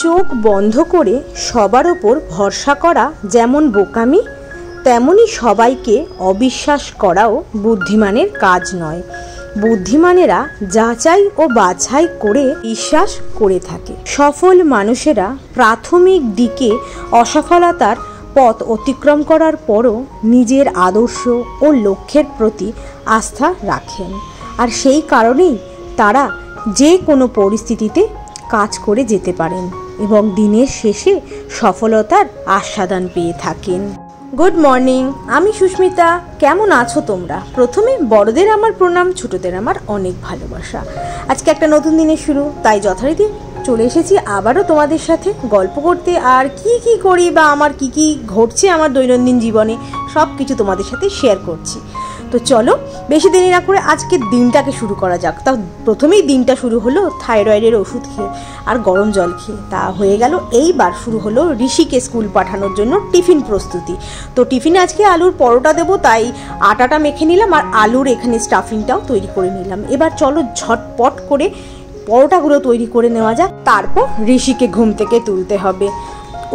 চোখ বন্ধ করে সবার ওপর ভরসা করা যেমন বোকামি, তেমনি সবাইকে অবিশ্বাস করাও বুদ্ধিমানের কাজ নয়। বুদ্ধিমানেরা যাচাই ও বাছাই করে বিশ্বাস করে থাকে। সফল মানুষেরা প্রাথমিক দিকে অসফলতার পথ অতিক্রম করার পরও নিজের আদর্শ ও লক্ষ্যের প্রতি আস্থা রাখেন, আর সেই কারণেই তারা যে কোনো পরিস্থিতিতে কাজ করে যেতে পারেন এবং দিনের শেষে সফলতার আস্বাদন পেয়ে থাকেন। গুড মর্নিং, আমি সুস্মিতা। কেমন আছো তোমরা? প্রথমে বড়দের আমার প্রণাম, ছোটদের আমার অনেক ভালোবাসা। আজকে একটা নতুন দিনের শুরু, তাই যথারীতি চলে এসেছি আবারও তোমাদের সাথে গল্প করতে। আর কি করি বা আমার কি ঘটছে আমার দৈনন্দিন জীবনে সব কিছু তোমাদের সাথে শেয়ার করছি। তো চলো বেশি দেরি না করে আজকের দিনটাকে শুরু করা যাক। তা প্রথমেই দিনটা শুরু হলো থাইরয়েডের ওষুধ খেয়ে আর গরম জল খেয়ে। তা হয়ে গেল। এইবার শুরু হলো ঋষিকে স্কুল পাঠানোর জন্য টিফিন প্রস্তুতি। তো টিফিনে আজকে আলুর পরোটা দেবো, তাই আটাটা মেখে নিলাম আর আলুর এখানে স্টাফিংটাও তৈরি করে নিলাম। এবার চলো ঝটপট করে পরোটাগুলো তৈরি করে নেওয়া যাক। তারপর ঋষিকে ঘুম থেকে তুলতে হবে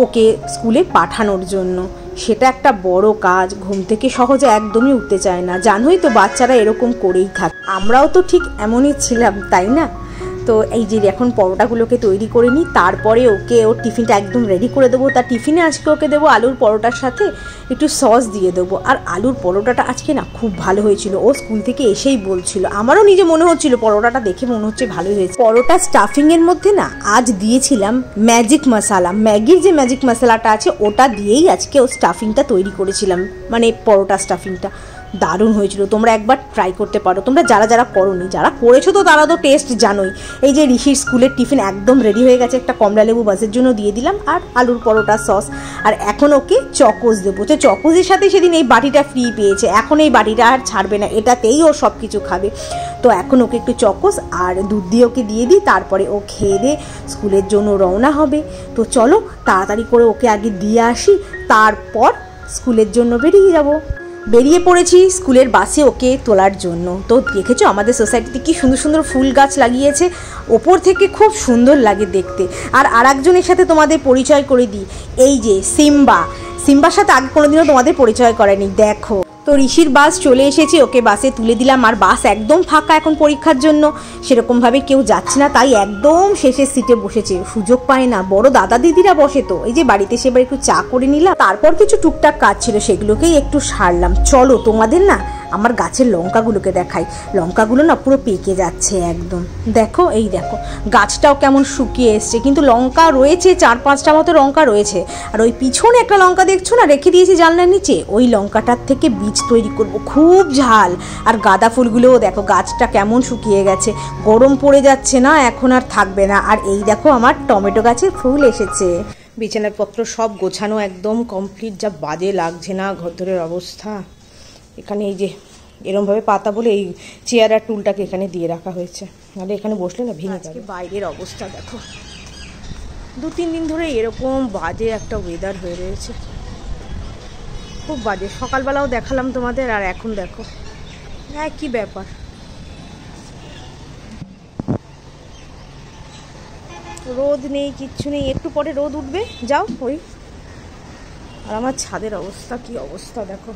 ওকে স্কুলে পাঠানোর জন্য। সেটা একটা বড় কাজ। ঘুম থেকে সহজে একদমই উঠতে চায় না, জানোই তো বাচ্চারা এরকম করেই থাকে। আমরাও তো ঠিক এমনই ছিলাম, তাই না? তো এই যে এখন পরোটাগুলোকে তৈরি করে নিই, তারপরে ওকে ওর টিফিনটা একদম রেডি করে দেবো। তার টিফিনে আজকে ওকে দেবো আলুর পরোটার সাথে একটু সস দিয়ে দেবো। আর আলুর পরোটাটা আজকে না খুব ভালো হয়েছিল। ও স্কুল থেকে এসেই বলছিল, আমারও নিজে মনে হচ্ছিল পরোটাটা দেখে মনে হচ্ছে ভালোই হয়েছে। পরোটা স্টাফিংয়ের মধ্যে না আজ দিয়েছিলাম ম্যাজিক মশলা, ম্যাগির যে ম্যাজিক মশলাটা আছে ওটা দিয়েই আজকে ও স্টাফিংটা তৈরি করেছিলাম, মানে পরোটা স্টাফিংটা। দারুণ হয়েছিল। তোমরা একবার ট্রাই করতে পারো, তোমরা যারা করোনি। যারা করেছো তো তারা তো টেস্ট জানোই। এই যে ঋষির স্কুলের টিফিন একদম রেডি হয়ে গেছে। একটা কমলা লেবু বাসের জন্য দিয়ে দিলাম আর আলুর পরোটা সস। আর এখন ওকে চকোস দেবো। তো চকোসের সাথে সেদিন এই বাটিটা ফ্রি পেয়েছে, এখন এই বাটিটা আর ছাড়বে না, এটাতেই ও সব কিছু খাবে। তো এখন ওকে একটু চকোস আর দুধ দিয়ে ওকে দিয়ে দিই, তারপরে ও খেয়ে দিয়ে স্কুলের জন্য রওনা হবে। তো চলো তাড়াতাড়ি করে ওকে আগে দিয়ে আসি, তারপর স্কুলের জন্য বেরিয়ে পড়েছি স্কুলের বাসে ওকে তোলার জন্য। তো দেখেছো আমাদের সোসাইটিতে কি সুন্দর সুন্দর ফুল গাছ লাগিয়েছে, ওপর থেকে খুব সুন্দর লাগে দেখতে। আর একজনের সাথে তোমাদের পরিচয় করে দিই, এই যে সিম্বার সাথে আগে কোনোদিনও তোমাদের পরিচয় করেনি। দেখো, তো ঋষির বাস চলে এসেছে, ওকে বাসে তুলে দিলাম। আর বাস একদম ফাঁকা এখন পরীক্ষার জন্য, সেরকমভাবে কেউ যাচ্ছে না, তাই একদম শেষের সিটে বসেছে। সুযোগ পায় না, বড় দাদা দিদিরা বসে। তো এই যে বাড়িতে সেবার একটু চা করে নিলাম, তারপর কিছু টুকটাক কাজ ছিল সেগুলোকেই একটু সারলাম। চলো তোমাদের না আমার গাছের লঙ্কাগুলোকে দেখাই। লঙ্কাগুলো না পুরো পেকে যাচ্ছে একদম। দেখো, এই দেখো গাছটাও কেমন শুকিয়ে এসছে, কিন্তু লঙ্কা রয়েছে, 4-5টা মতো লঙ্কা রয়েছে। আর ওই পিছনে একটা লঙ্কা দেখছো না রেখে দিয়েছি জানলার নিচে, ওই লঙ্কাটার থেকে বীজ তৈরি করব, খুব ঝাল। আর গাঁদা ফুলগুলোও দেখো গাছটা কেমন শুকিয়ে গেছে, গরম পড়ে যাচ্ছে না, এখন আর থাকবে না। আর এই দেখো আমার টমেটো গাছে ফুল এসেছে। বিছানাপত্র সব গোছানো একদম কমপ্লিট। যা বাজে লাগছে না ঘরদোরের অবস্থা। এখানে এই যে এরমভাবে পাতা বলে এই চেয়ার আর টুলটাকে এখানে দিয়ে রাখা হয়েছে, নাহলে এখানে বসলে না ভেঙে যাবে। বাইরের অবস্থা দেখো, 2-3 দিন ধরে এরকম বাজে একটা ওয়েদার হয়ে রয়েছে, খুব বাজে। সকালবেলাও দেখালাম তোমাদের, আর এখন দেখো কি ব্যাপার। রোদ নেই, কিচ্ছু নেই, একটু পরে রোদ উঠবে। যাও ওই। আর আমার ছাদের অবস্থা কি অবস্থা দেখো,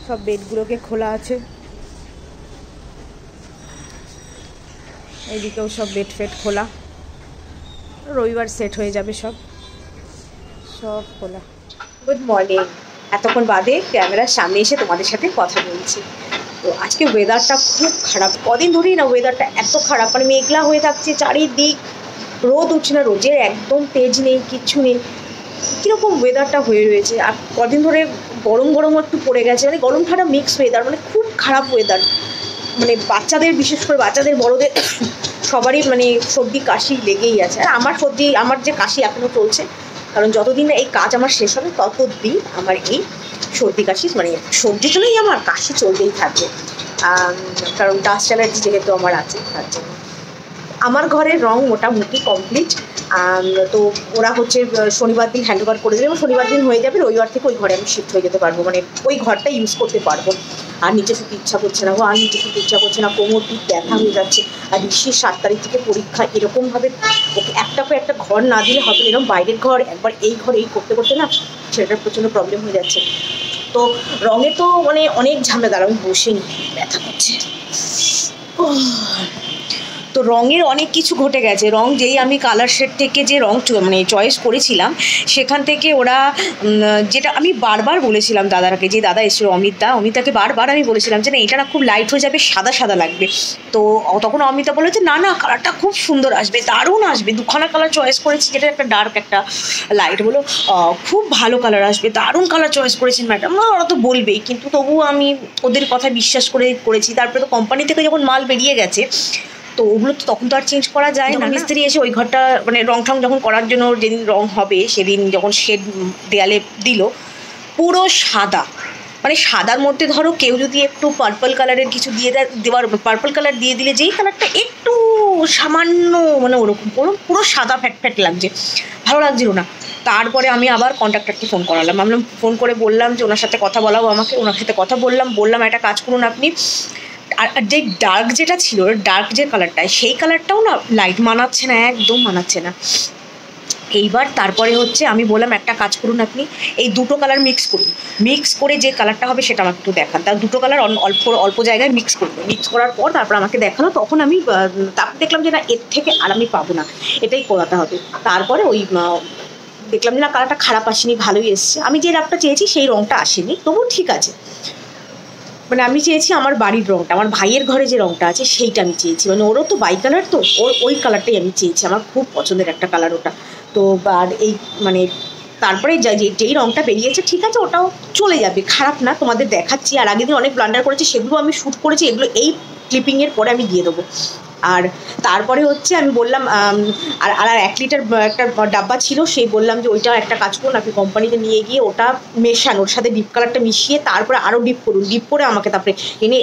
সব বেডগুলোকে খোলা আছে, এইদিকেও সব বেড ফেড খোলা। রবিবার সেট হয়ে যাবে সব খোলা। Good morning. এতক্ষণ বাদে ক্যামেরার সামনে এসে তোমাদের সাথে কথা বলছি। তো আজকে ওয়েদারটা খুব খারাপ, কদিন ধরেই না ওয়েদারটা এত খারাপ, মানে মেঘলা হয়ে থাকছে চারিদিক, রোদ উঠছে না, রোদের একদম তেজ নেই, কিচ্ছু নেই, কীরকম ওয়েদারটা হয়ে রয়েছে। আর কদিন ধরে গরম একটু পড়ে গেছে, মানে গরম ঠান্ডা মিক্স ওয়েদার, মানে খুব খারাপ ওয়েদার। মানে বাচ্চাদের, বিশেষ করে বাচ্চাদের বড়দের সবারই মানে সর্দি কাশি লেগেই আছে। আর আমার যে কাশি এখনও চলছে, কারণ যতদিন এই কাজ আমার শেষ হবে ততদিন আমার এই সর্দি কাশি, মানে সর্দির জন্যই আমার কাশি চলতেই থাকবে, কারণ ডাস্ট অ্যালার্জি যেহেতু আমার আছে তার জন্য। আমার ঘরের রং মোটামুটি কমপ্লিট। তো ওরা হচ্ছে শনিবার দিন হ্যান্ডওভার করে দেবে এবং শনিবার দিন হয়ে যাবে, রবিবার থেকে ওই ঘরে আমি শিফট হয়ে যেতে পারবো, মানে ওই ঘরটা ইউজ করতে পারবো। আর নিচে শুতে ইচ্ছা করছে না, আর নিচে শুতে ইচ্ছা করছে না, কোমর পিঠ ব্যথা হয়ে যাচ্ছে। আর ঋষির 7 তারিখ থেকে পরীক্ষা, এরকমভাবে ওকে একটা করে একটা ঘর না দিলে হবে, এরকম বাইরের ঘর একবার এই ঘর এই করতে করতে না ছেলেটার প্রচণ্ড প্রবলেম হয়ে যাচ্ছে। তো রঙে তো মানে অনেক ঝামেলা, আমি বসে নি, ব্যথা করছে। তো রঙের অনেক কিছু ঘটে গেছে। রং যেই আমি কালার শেড থেকে যে রং মানে চয়েস করেছিলাম, সেখান থেকে ওরা যেটা আমি বারবার বলেছিলাম দাদাকে, যে দাদা এসেছিল অমিতাকে বারবার আমি বলেছিলাম যে না এটা না খুব লাইট হয়ে যাবে, সাদা সাদা লাগবে। তো তখন অমিতা বলে যে না না কালারটা খুব সুন্দর আসবে, দারুণ আসবে, দুখানা কালার চয়েস করেছি, যেটা একটা ডার্ক একটা লাইট। বলো খুব ভালো কালার আসবে, দারুণ কালার চয়েস করেছেন ম্যাডাম। ওরা তো বলবেই, কিন্তু তবুও আমি ওদের কথা বিশ্বাস করেছি। তারপরে তো কোম্পানি থেকে যখন মাল বেরিয়ে গেছে, তো ওগুলো তো তখন তো আর চেঞ্জ করা যায় না। মিস্ত্রি এসে ওই ঘরটা মানে রং ঠং যখন করার জন্য যেদিন রং হবে সেদিন যখন শেড দেয়ালে দিল, পুরো সাদা, মানে সাদার মধ্যে ধরো কেউ যদি একটু পার্পল কালারের কিছু দেওয়ার পার্পল কালার দিয়ে দিলে যেই কালারটা একটু সামান্য মানে ওরকম পুরো সাদা ফ্যাট ফ্যাট লাগছে, ভালো লাগছিল না। তারপরে আমি আবার কন্ট্রাক্টরকে ফোন করালাম, ফোন করে বললাম যে ওনার সাথে কথা বলাবো আমাকে। ওনার সাথে কথা বললাম একটা কাজ করুন আপনি, আর যে ডার্ক যেটা ছিল, ডার্ক যে কালারটা, সেই কালারটাও না লাইট মানাচ্ছে না, একদম মানাচ্ছে না। এইবার তারপরে হচ্ছে আমি বললাম একটা কাজ করুন আপনি, এই দুটো কালার মিক্স করে যে কালারটা হবে সেটা আমাকে একটু দেখান। তার দুটো কালার অল্প জায়গায় মিক্স করার পর তারপর আমাকে দেখালো। তখন আমি তারপর দেখলাম যে না এর থেকে আর আমি পাবো না, এটাই করাতে হবে। তারপরে ওই দেখলাম যে না কালারটা খারাপ আসেনি, ভালোই এসছে। আমি যে রঙটা চেয়েছি সেই রঙটা আসেনি, তবু ঠিক আছে। মানে আমি চেয়েছি আমার বাড়ির রঙটা, আমার ভাইয়ের ঘরে যে রঙটা আছে সেইটা আমি চেয়েছি, মানে ওরও তো বাই কালার, তো ওই কালারটাই আমি চেয়েছি, আমার খুব পছন্দের একটা কালার ওটা। তো আর এই মানে তারপরে যেই রঙটা বেরিয়েছে ঠিক আছে, ওটাও চলে যাবে, খারাপ না, তোমাদের দেখাচ্ছি। আর আগের দিন অনেক ব্লান্ডার করেছি, সেগুলো আমি শ্যুট করেছি, এগুলো এই ক্লিপিংয়ের পরে আমি দিয়ে দেবো। আর তারপরে হচ্ছে আমি বললাম আর 1 লিটার একটা ডাব্বা ছিল, সেই বললাম যে ওইটা একটা কাজ করুন আপনি, কোম্পানিতে নিয়ে গিয়ে ওটা মেশান, ওর সাথে ডিপ কালারটা মিশিয়ে তারপরে আরও ডিপ করুন, ডিপ করে আমাকে তারপরে এনে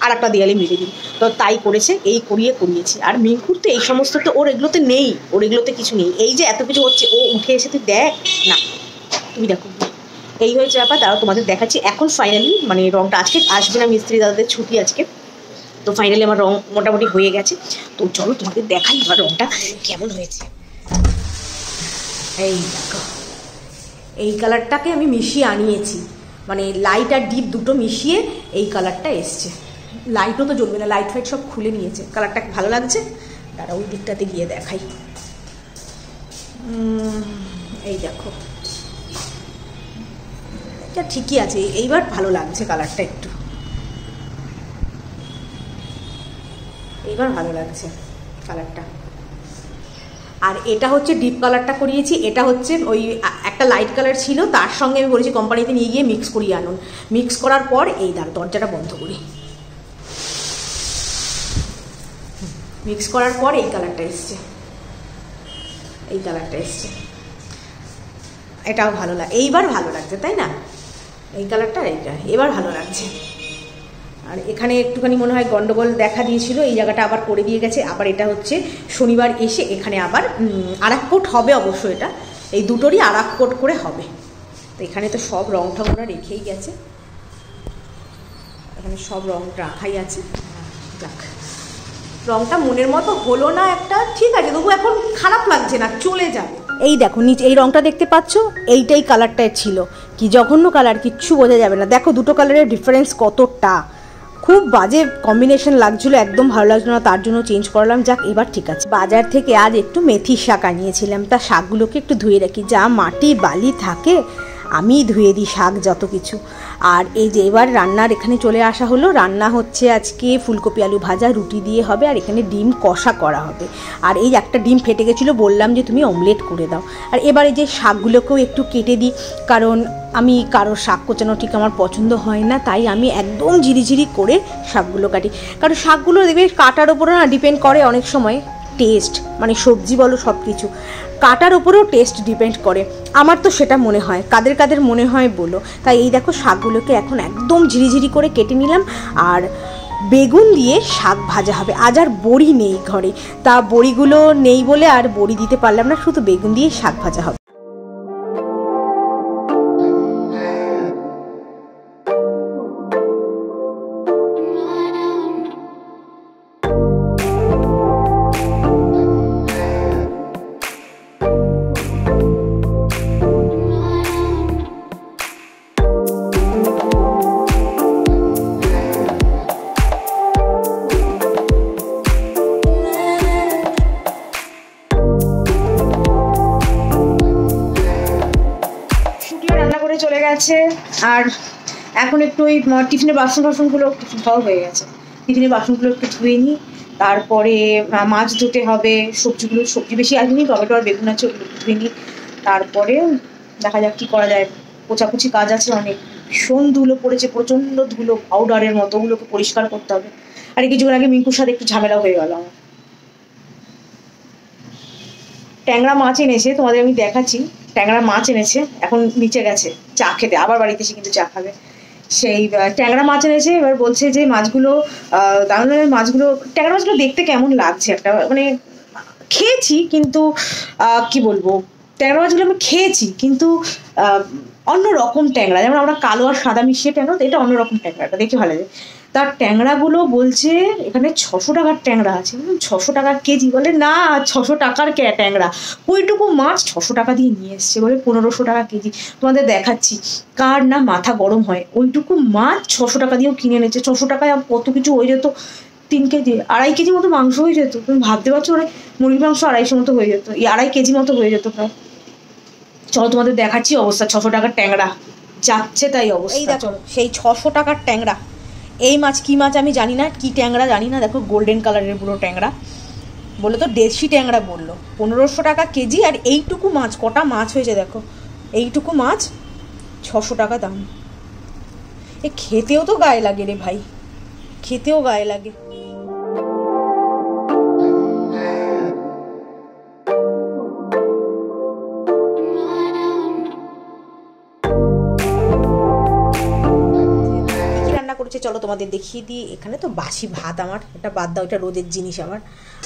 আর একটা দেয়ালে মেরে দিন। তো তাই করেছে, এই করিয়েছি। আর মিঙ্কুর তো এই সমস্ত তো ওর এগুলোতে নেই, ওর এগুলোতে কিছু নেই। এই যে এত কিছু হচ্ছে, ও উঠে এসে তুই দেখ না, তুমি দেখো এই হয়েছে ব্যাপার। তারা তোমাদের দেখাচ্ছি এখন ফাইনালি, মানে রঙটা আজকে আসবে না, মিস্ত্রি দাদাদের ছুটি আজকে। তো ফাইনালি আমার রং মোটামুটি হয়ে গেছে। তো চলো তোমাদের দেখাই এবার রংটা কেমন হয়েছে। এই দেখো, এই কালারটাকে আমি মিশিয়ে আনিয়েছি, মানে লাইট আর ডিপ দুটো মিশিয়ে এই কালারটা এসছে। লাইটও তো জ্বলবে না, লাইট ফাইট সব খুলে নিয়েছে। কালারটা ভালো লাগছে, দাঁড়া ওই দিকটাতে গিয়ে দেখাই। এই দেখো, এটা ঠিকই আছে, এইবার ভালো লাগছে কালারটা, একটু এইবার ভালো লাগছে কালারটা। আর এটা হচ্ছে ডিপ কালারটা করিয়েছি, এটা হচ্ছে ওই একটা লাইট কালার ছিল, তার সঙ্গে আমি বলেছি কোম্পানিতে নিয়ে গিয়ে মিক্স করিয়ে আনুন। মিক্স করার পর এই দরজাটা বন্ধ করি, মিক্স করার পর এই কালারটা এসছে, এটাও ভালো লাগে, এইবার ভালো লাগছে তাই না? এই কালারটা এইটা এবার ভালো লাগছে। আর এখানে একটুখানি মনে হয় গন্ডগোল দেখা দিয়েছিল, এই জায়গাটা আবার করে দিয়ে গেছে। আবার এটা হচ্ছে শনিবার এসে এখানে আবার আরেক কোট হবে, অবশ্য এটা এই দুটোরই আরেক কোট করে হবে। তো এখানে তো সব রং ঠং ওরা রেখেই গেছে, এখানে সব রং রাখাই আছে। যাক, রংটা মনের মতো হলো না একটা, ঠিক আছে, তবু এখন খারাপ লাগছে না, চলে যাবে। এই দেখো নিচে এই রংটা দেখতে পাচ্ছ, এইটাই কালারটাই ছিল, কি জঘন্য কালার, কিচ্ছু বোঝা যাবে না। দেখো দুটো কালারের ডিফারেন্স কতটা, খুব বাজে কম্বিনেশন লাগছিল, একদম ভালো লাগছিল না, তার জন্য চেঞ্জ করলাম। যাক, এবার ঠিক আছে। বাজার থেকে আজ একটু মেথি শাক আনিয়েছিলাম, তা শাকগুলোকে একটু ধুয়ে রাখি, যা মাটি বালি থাকে আমি ধুয়ে দিই শাক যত কিছু। আর এই যে এবার রান্নার এখানে চলে আসা হলো, রান্না হচ্ছে আজকে ফুলকপি আলু ভাজা, রুটি দিয়ে হবে, আর এখানে ডিম কষা করা হবে। আর এই একটা ডিম ফেটে গেছিলো, বললাম যে তুমি অমলেট করে দাও। আর এবার এই যে শাকগুলোকেও একটু কেটে দিই, কারণ আমি কারোর শাক কোচানো ঠিক আমার পছন্দ হয় না, তাই আমি একদম ঝিরিঝিরি করে শাকগুলো কাটি। কারণ শাকগুলো দেখবে কাটার ওপরে না ডিপেন্ড করে অনেক সময় টেস্ট, মানে সবজি বলো সব কিছু কাটার উপরেও টেস্ট ডিপেন্ড করে, আমার তো সেটা মনে হয়, কাদের কাদের মনে হয় বলো। তাই এই দেখো শাকগুলোকে এখন একদম ঝিরিঝিরি করে কেটে নিলাম। আর বেগুন দিয়ে শাক ভাজা হবে, আজ আর বড়ি নেই ঘরে, তা বড়িগুলো নেই বলে আর বড়ি দিতে পারলাম না, শুধু বেগুন দিয়ে শাক ভাজা হবে। গেছে। আর এখন একটু ওই টিফিনের বাসনগুলো একটু ধোয়া হয়ে গেছে, টিফিনের বাসনগুলো একটু ধুয়ে নিই। তারপরে মাছ ধুতে হবে, সবজি বেশি আসেনি, টমেটো আর বেগুন আছে, ওগুলো ধুয়ে নিই। তারপরে দেখা যাক কী করা যায়। পোছাপুছি কাজ আছে অনেক, ভীষণ ধুলো পড়েছে, প্রচণ্ড ধুলো, পাউডারের মতো, ওগুলোকে পরিষ্কার করতে হবে। আর কিছুক্ষণ আগে মিঙ্কুর সাথে একটু ঝামেলা হয়ে গেল আমার। ট্যাংরা মাছ এনেছে, তোমাদের আমি দেখাচ্ছি। ট্যাংরা মাছ এনেছে, এখন নিচে গেছে চা খেতে, আবার বাড়িতে এসে কিন্তু চা খাবে। সেই ট্যাংরা মাছ এনেছে, এবার বলছে যে মাছগুলো তাহলে মাছগুলো, ট্যাংরা মাছগুলো দেখতে কেমন লাগছে একটা, মানে খেয়েছি কিন্তু কি বলবো, ট্যাংরা মাছগুলো আমি খেয়েছি কিন্তু অন্য রকম ট্যাংরা, যেমন আমরা কালো আর সাদা মিশিয়ে ট্যাংরা, এটা অন্যরকম ট্যাংরাটা দেখে ভালো লাগে। তার ট্যাংরাগুলো বলছে এখানে 600 টাকার ট্যাংরা আছে। 600 টাকার কেজি? বলে না, 600 টাকার ট্যাংরা, ওইটুকু মাছ 600 টাকা দিয়ে নিয়ে এসছে, বলে 1500 টাকা কেজি। তোমাদের দেখাচ্ছি, কার না মাথা গরম হয়, ওইটুকু মাছ 600 টাকা দিয়েও কিনে এনেছে। 600 টাকায় কত কিছু হয়ে যেত, 3 কেজি 2.5 কেজি মতো মাংস হয়ে যেত। তুমি ভাবতে পারছো, মানে মুরগির মাংস 250 মতো হয়ে যেত, 2.5 কেজি মতো হয়ে যেত প্রায়। চলো তোমাদের দেখাচ্ছি অবস্থা। 600 টাকার ট্যাংরা যাচ্ছে তাই অবস্থা। এই দেখো সেই 600 টাকার ট্যাংরা। এই মাছ কি মাছ আমি জানি না, কি ট্যাংরা জানি না, দেখো গোল্ডেন কালারের পুরো ট্যাংরা, বললো তো দেশি ট্যাংরা বললো। 1500 টাকা কেজি। আর এইটুকু মাছ, কটা মাছ হয়েছে দেখো, এইটুকু মাছ 600 টাকা দাম। এ খেতেও তো গায়ে লাগে রে ভাই, খেতেও গায়ে লাগে। চলো তোমাদের দেখিয়ে দিই। এখানে তো বাসি ভাত, আমার এটা বাদ দাও, এটা রোদের জিনিস আমার।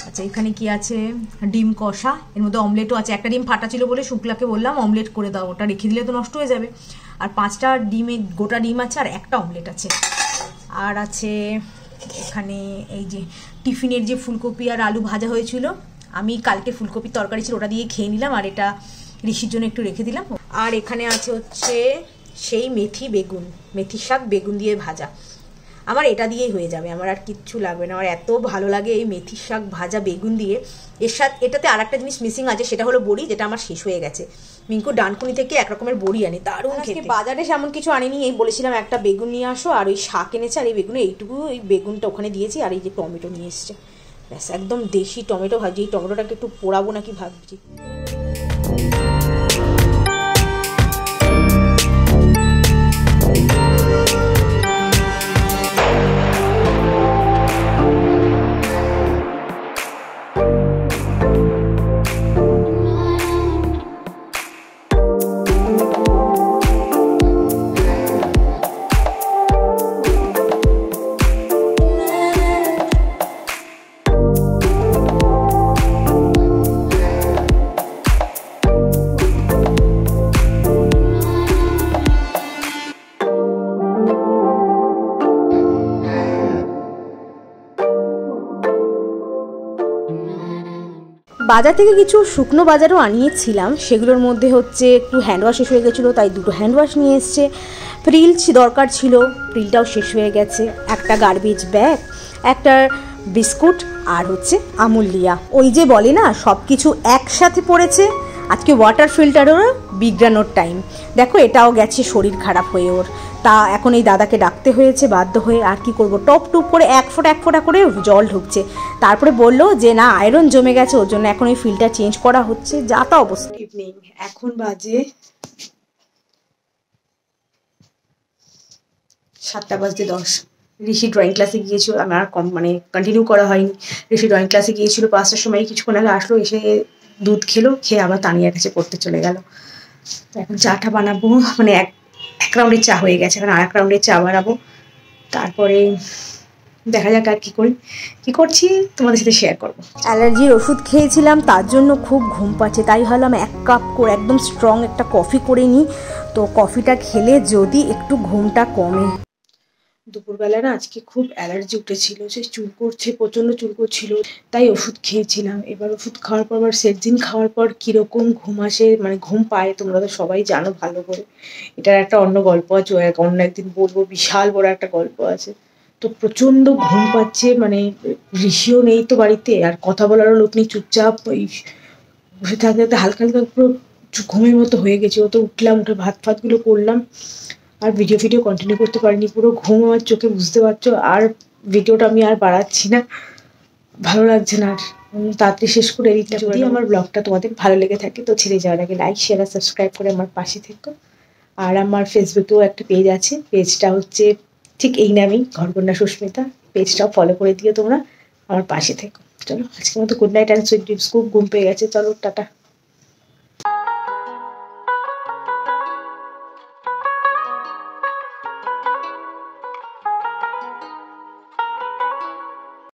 আচ্ছা এখানে কি আছে, ডিম কষা, এর মধ্যে অমলেটও আছে। একটা ডিম ফাটা ছিল বলে শুক্লাকে বললাম অমলেট করে দাও, ওটা রেখে দিলে তো নষ্ট হয়ে যাবে। আর 5টা ডিমে গোটা ডিম আছে, আর একটা অমলেট আছে। আর আছে এখানে এই যে টিফিনের যে ফুলকপি আর আলু ভাজা হয়েছিল, আমি কালকে ফুলকপির তরকারি ছিল ওটা দিয়ে খেয়ে নিলাম, আর এটা ঋষির জন্য একটু রেখে দিলাম। আর এখানে আছে হচ্ছে সেই মেথি শাক বেগুন দিয়ে ভাজা, আমার এটা দিয়েই হয়ে যাবে, আমার আর কিচ্ছু লাগবে না। আমার এত ভালো লাগে এই মেথি শাক ভাজা বেগুন দিয়ে। এর সাথে এটাতে আর একটা জিনিস মিসিং আছে, সেটা হলো বড়ি, যেটা আমার শেষ হয়ে গেছে। মিঙ্কু ডানকুনি থেকে এক রকমের বড়ি আনি, দারুণ খেতে। বাজারে সেমন কিছু আনিনি, এই বলেছিলাম একটা বেগুন নিয়ে আসো, আর ওই শাক এনেছে, আর এই বেগুনে এইটুকু, ওই বেগুনটা ওখানে দিয়েছি, আর এই যে টমেটো নিয়ে এসছে, ব্যাস একদম দেশি টমেটো ভাজি। এই টমেটোটাকে একটু পোড়াবো নাকি ভাবছি। বাজার থেকে কিছু শুকনো বাজারও আনিয়েছিলাম, সেগুলোর মধ্যে হচ্ছে একটু হ্যান্ডওয়াশ শেষ হয়ে গেছিলো, তাই 2টো হ্যান্ডওয়াশ নিয়ে এসছে। প্রিল দরকার ছিল, প্রিলটাও শেষ হয়ে গেছে। একটা গার্বেজ ব্যাগ, একটা বিস্কুট, আর হচ্ছে আমুলিয়া। ওই যে বলে না সব কিছু একসাথে পড়েছে। আজকে ওয়াটার ফিল্টারেরও বিজ্ঞানোর টাইম, দেখো এটাও গেছে শরীর খারাপ হয়ে ওর। তা এখন এই দাদাকে ডাকতে হয়েছে বাধ্য হয়ে, আর কি করব, টপ টুপ করে 1 ফোঁটা করে জল ঢুকছে। তারপরে বললো যে না আয়রন জমে গেছে, ওর জন্য এখন এই ফিল্টার চেঞ্জ করা হচ্ছে, যা তা অবস্থা। ইভিনিং, এখন বাজে 7:10। ঋষি ড্রয়িং ক্লাসে গিয়েছিল, আমার কন্টিনিউ করা হয়নি। ঋষি ড্রয়িং ক্লাসে গিয়েছিল 5টার সময়, কিছুক্ষণ আগে আসলো, এসে দুধ খেলো, খেয়ে আবার তানিয়ার কাছে পড়তে চলে গেল। তো এখন চাটা বানাবো, মানে এক রাউন্ডের চা হয়ে গেছে, এখন আর এক রাউন্ডের চা বানাবো। তারপরে দেখা যাক আর কি করছি তোমাদের সাথে শেয়ার করবো। অ্যালার্জির ওষুধ খেয়েছিলাম, তার জন্য খুব ঘুম পাচ্ছে, তাই ভাবলাম 1 কাপ করে একদম স্ট্রং একটা কফি করে নিই। তো কফিটা খেলে যদি একটু ঘুমটা কমে। দুপুরবেলা না আজকে খুব অ্যালার্জি উঠেছিল, সে চুল করছে, প্রচণ্ড চুল করছিল, তাই ওষুধ খেয়েছিলাম। এবার ওষুধ খাওয়ার পর আবার সেটজিন খাওয়ার পর কীরকম ঘুম আসে, মানে ঘুম পায়, তোমরা তো সবাই জানো ভালো করে। এটার একটা অন্য গল্প আছে, অন্য একদিন বলবো, বিশাল বড় একটা গল্প আছে। তো প্রচণ্ড ঘুম পাচ্ছে, মানে ঋষিও নেই তো বাড়িতে, আর কথা বলারও লোক নেই, চুপচাপ ওই বসে থাকতে থাকতে হালকা হালকা পুরো ঘুমের মতো হয়ে গেছে। ও তো উঠলাম, উঠে ভাত ফাতগুলো করলাম, আর ভিডিও কন্টিনিউ করতে পারিনি, পুরো ঘুম আমার চোখে, বুঝতে পারছো। আর ভিডিওটা আমি আর বাড়াচ্ছি না, ভালো লাগছে না আর, তাড়াতাড়ি শেষ করে এডিট। যদি আমার ব্লগটা তোমাদের ভালো লেগে থাকে তো ছেড়ে যাওয়ার আগে লাইক শেয়ার আর সাবস্ক্রাইব করে আমার পাশে থেকো। আর আমার ফেসবুকেও একটা পেজ আছে, পেজটা হচ্ছে ঠিক এই নামেই, ঘরকন্যা সুস্মিতা। পেজটাও ফলো করে দিও তোমরা, আমার পাশে থেকো। চলো আজকের মতো good night and sweet dreams. খুব ঘুম পেয়ে গেছে, চলো টাটা।